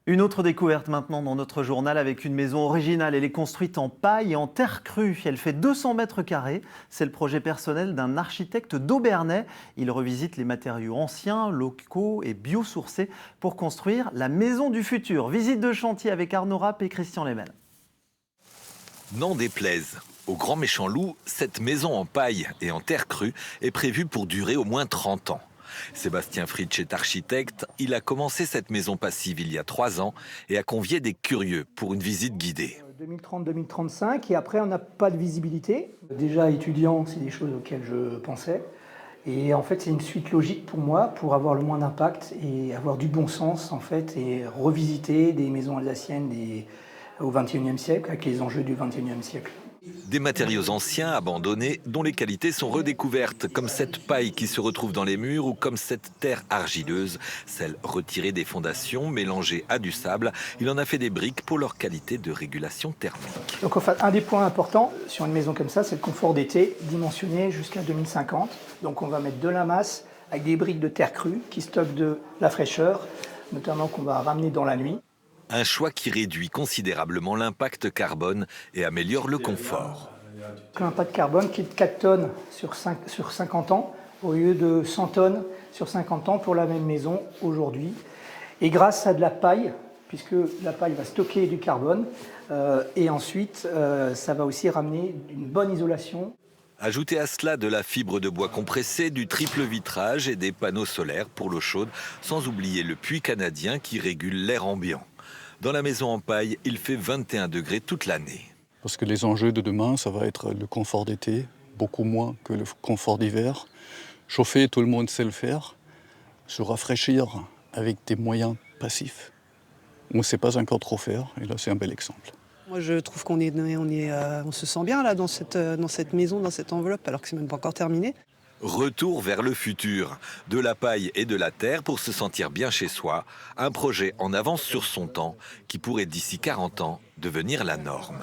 Une autre découverte maintenant dans notre journal avec une maison originale. Elle est construite en paille et en terre crue. Elle fait 200 mètres carrés. C'est le projet personnel d'un architecte d'Aubernais. Il revisite les matériaux anciens, locaux et biosourcés pour construire la maison du futur. Visite de chantier avec Arnaud Rapp et Christian Lemel. N'en déplaise, au grand méchant loup, cette maison en paille et en terre crue est prévue pour durer au moins 30 ans. Sébastien Fritsch est architecte. Il a commencé cette maison passive il y a 3 ans et a convié des curieux pour une visite guidée. 2030-2035 et après on n'a pas de visibilité. Déjà étudiant, c'est des choses auxquelles je pensais. Et en fait c'est une suite logique pour moi pour avoir le moins d'impact et avoir du bon sens en fait et revisiter des maisons alsaciennes au XXIe siècle avec les enjeux du XXIe siècle. Des matériaux anciens, abandonnés, dont les qualités sont redécouvertes, comme cette paille qui se retrouve dans les murs ou comme cette terre argileuse, celle retirée des fondations, mélangée à du sable. Il en a fait des briques pour leur qualité de régulation thermique. Donc en fait, un des points importants sur une maison comme ça, c'est le confort d'été, dimensionné jusqu'à 2050. Donc on va mettre de la masse avec des briques de terre crue qui stockent de la fraîcheur, notamment qu'on va ramener dans la nuit. Un choix qui réduit considérablement l'impact carbone et améliore le confort. L'impact carbone qui est de 4 tonnes sur 50 ans, au lieu de 100 tonnes sur 50 ans pour la même maison aujourd'hui. Et grâce à de la paille, puisque la paille va stocker du carbone, et ensuite ça va aussi ramener une bonne isolation. Ajoutez à cela de la fibre de bois compressée, du triple vitrage et des panneaux solaires pour l'eau chaude, sans oublier le puits canadien qui régule l'air ambiant. Dans la maison en paille, il fait 21 degrés toute l'année. Parce que les enjeux de demain, ça va être le confort d'été, beaucoup moins que le confort d'hiver. Chauffer, tout le monde sait le faire. Se rafraîchir avec des moyens passifs, on ne sait pas encore trop faire, et là c'est un bel exemple. Moi je trouve qu'on on se sent bien là dans cette maison, dans cette enveloppe, alors que c'est même pas encore terminé. Retour vers le futur, de la paille et de la terre pour se sentir bien chez soi, un projet en avance sur son temps qui pourrait d'ici 40 ans devenir la norme.